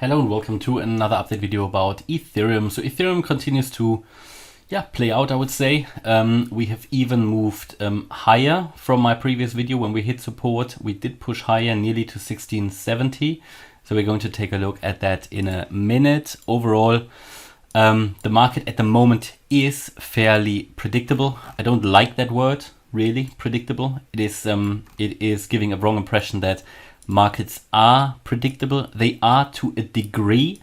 Hello and welcome to another update video about Ethereum. So Ethereum continues to play out, I would say. We have even moved higher from my previous video when we hit support. We did push higher nearly to 1670. So we're going to take a look at that in a minute. Overall, the market at the moment is fairly predictable. I don't like that word, really, predictable. It is giving a wrong impression that markets are predictable. They are to a degree,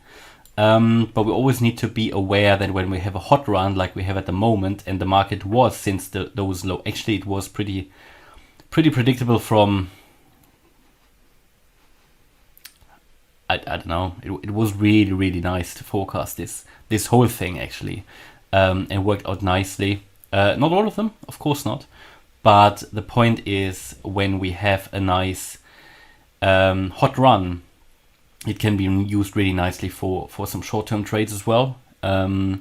but we always need to be aware that when we have a hot run like we have at the moment, and the market was since those low, actually it was pretty predictable from, I don't know, it was really nice to forecast this whole thing actually, and worked out nicely. Not all of them, of course not, but the point is when we have a nice hot run, it can be used really nicely for some short-term trades as well. The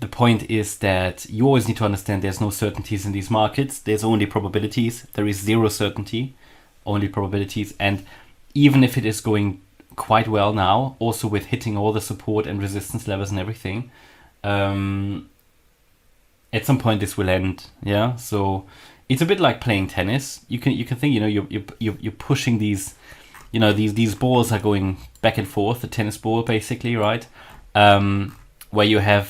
point is that you always need to understand there's no certainties in these markets. There's only probabilities. There is zero certainty, only probabilities. And even if it is going quite well now, also with hitting all the support and resistance levels and everything, at some point this will end. Yeah, so it's a bit like playing tennis. You can think, you're pushing these, these balls are going back and forth, the tennis ball basically, right? Where you have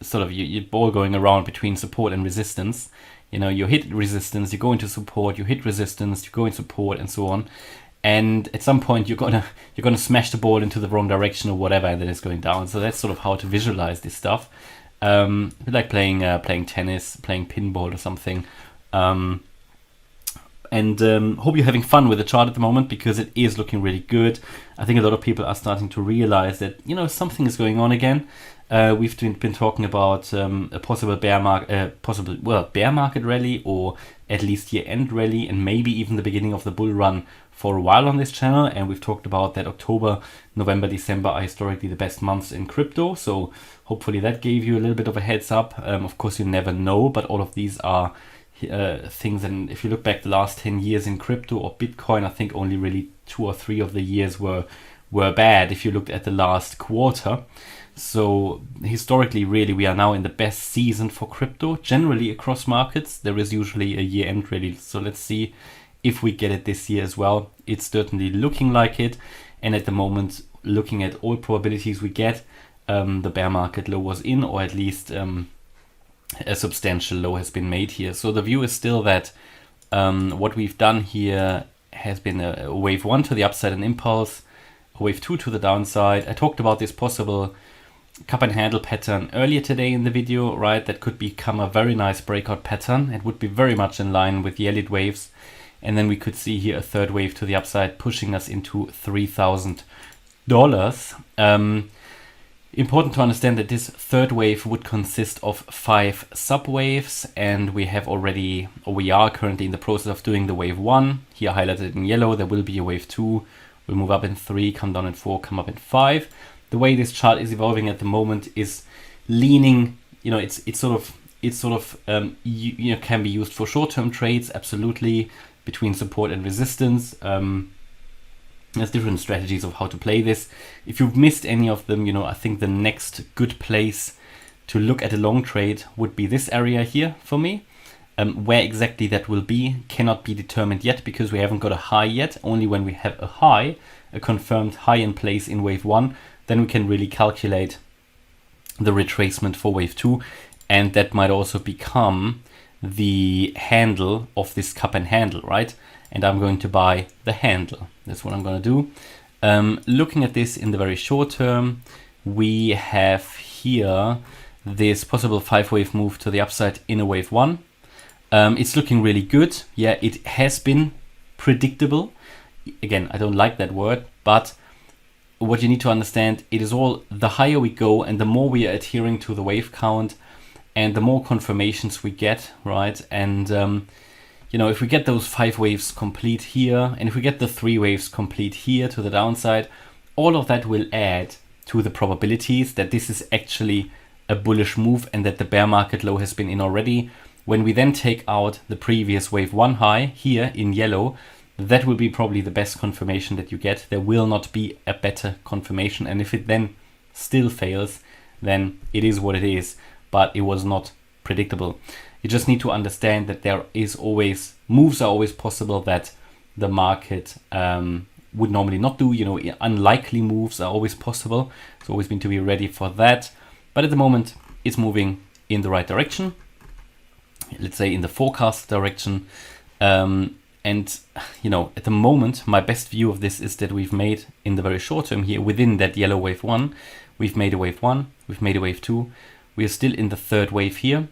sort of your ball going around between support and resistance. You hit resistance, you go into support, you hit resistance, you go into support, and so on. And at some point you're gonna smash the ball into the wrong direction or whatever, and then it's going down. So that's sort of how to visualize this stuff. Like playing tennis, playing pinball or something. Hope you're having fun with the chart at the moment, because it is looking really good. I think a lot of people are starting to realize that something is going on again. We've been talking about a possible bear market rally, or at least year-end rally, and maybe even the beginning of the bull run for a while on this channel. And we've talked about that October, November, December are historically the best months in crypto. So hopefully that gave you a little bit of a heads up. Of course, you never know, but all of these are things. And if you look back the last 10 years in crypto or Bitcoin, I think only really 2 or 3 of the years were bad if you looked at the last quarter. So historically, really, we are now in the best season for crypto. Generally across markets, there is usually a year-end rally. So let's see if we get it this year as well. It's certainly looking like it. And at the moment, looking at all probabilities we get, the bear market low was in, or at least a substantial low has been made here. So the view is still that what we've done here has been a wave 1 to the upside and impulse, a wave 2 to the downside. I talked about this possible cup and handle pattern earlier today in the video, right? That could become a very nice breakout pattern. It would be very much in line with the Elliott Waves. And then we could see here a third wave to the upside, pushing us into $3,000. Important to understand that this third wave would consist of 5 subwaves, and we are currently in the process of doing the wave 1, here highlighted in yellow. There will be a wave 2, we'll move up in 3, come down in 4, come up in 5. The way this chart is evolving at the moment is leaning, it's sort of can be used for short-term trades, absolutely, between support and resistance. There's different strategies of how to play this. If you've missed any of them, I think the next good place to look at a long trade would be this area here for me. Where exactly that will be cannot be determined yet, because we haven't got a high yet. Only when we have a high, a confirmed high in place in wave 1, then we can really calculate the retracement for wave 2. And that might also become the handle of this cup and handle, right? And I'm going to buy the handle. That's what I'm going to do. Looking at this in the very short term, we have here this possible 5-wave move to the upside in a wave 1. It's looking really good. Yeah, it has been predictable. Again, I don't like that word, but what you need to understand, it is all, the higher we go and the more we are adhering to the wave count and the more confirmations we get, right? And if we get those 5 waves complete here, and if we get the 3 waves complete here to the downside, all of that will add to the probabilities that this is actually a bullish move and that the bear market low has been in already. When we then take out the previous wave 1 high here in yellow, that will be probably the best confirmation that you get. There will not be a better confirmation. And if it then still fails, then it is what it is, but it was not predictable. You just need to understand that there is always, moves are always possible that the market would normally not do. Unlikely moves are always possible. So always need to be ready for that. But at the moment, it's moving in the right direction. Let's say in the forecast direction. And at the moment, my best view of this is that we've made in the very short term here within that yellow wave 1, we've made a wave 1, we've made a wave 2. We are still in the third wave here.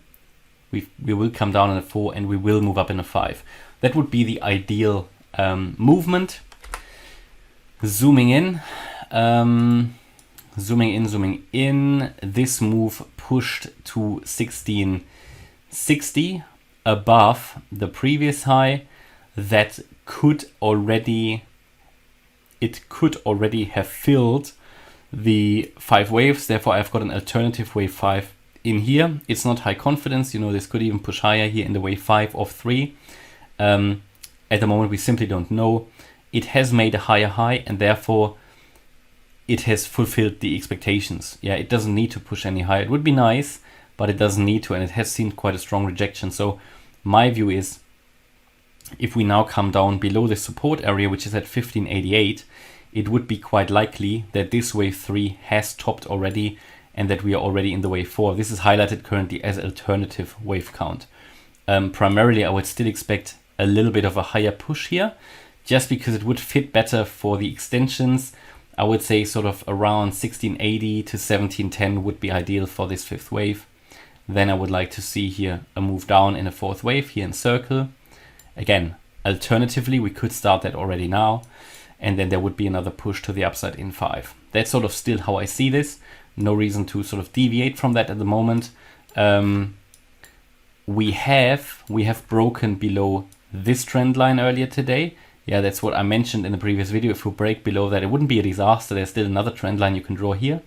We will come down in a 4 and we will move up in a 5. That would be the ideal movement. Zooming in, zooming in. This move pushed to 1660 above the previous high. That could already have filled the 5 waves. Therefore, I've got an alternative wave 5 in here. It's not high confidence. This could even push higher here in the wave 5 of 3. At the moment, we simply don't know. It has made a higher high, and therefore it has fulfilled the expectations. Yeah, it doesn't need to push any higher. It would be nice, but it doesn't need to, and it has seen quite a strong rejection. So my view is, if we now come down below the support area, which is at 1588, it would be quite likely that this wave 3 has topped already and that we are already in the wave 4. This is highlighted currently as alternative wave count. Primarily, I would still expect a little bit of a higher push here, just because it would fit better for the extensions. I would say sort of around 1680 to 1710 would be ideal for this 5th wave. Then I would like to see here a move down in a 4th wave here in circle. Again, alternatively, we could start that already now, and then there would be another push to the upside in 5. That's sort of still how I see this. No reason to sort of deviate from that at the moment. We have broken below this trend line earlier today. Yeah, that's what I mentioned in the previous video. If we break below that, it wouldn't be a disaster. There's still another trend line you can draw here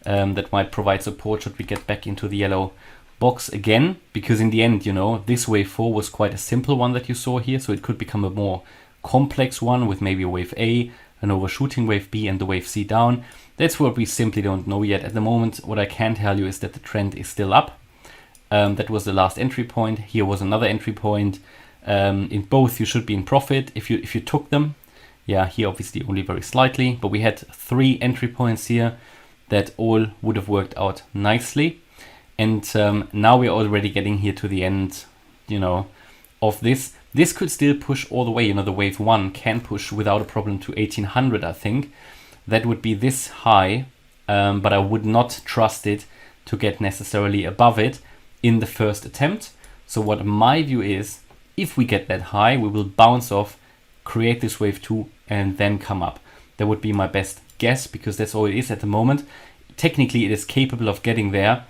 that might provide support should we get back into the yellow box again. Because in the end, this wave 4 was quite a simple one that you saw here. So it could become a more complex one with maybe a wave A, an overshooting wave B, and the wave C down. That's what we simply don't know yet. At the moment, what I can tell you is that the trend is still up. That was the last entry point. Here was another entry point. In both, you should be in profit if you took them. Yeah, here obviously only very slightly, but we had 3 entry points here that all would have worked out nicely. And now we're already getting here to the end, of this. This could still push all the way. The wave 1 can push without a problem to 1800, I think. That would be this high, but I would not trust it to get necessarily above it in the first attempt. So what my view is, if we get that high, we will bounce off, create this wave 2, and then come up. That would be my best guess, because that's all it is at the moment. Technically, it is capable of getting there,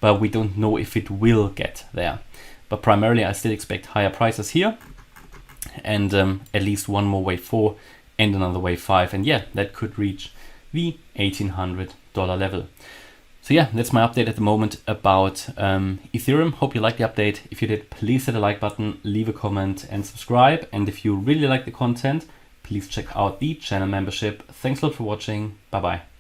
but we don't know if it will get there. But primarily, I still expect higher prices here, and at least one more wave 4 and another wave 5. And yeah, that could reach the $1,800 level. So yeah, that's my update at the moment about Ethereum. Hope you liked the update. If you did, please hit the like button, leave a comment and subscribe. And if you really like the content, please check out the channel membership. Thanks a lot for watching. Bye bye.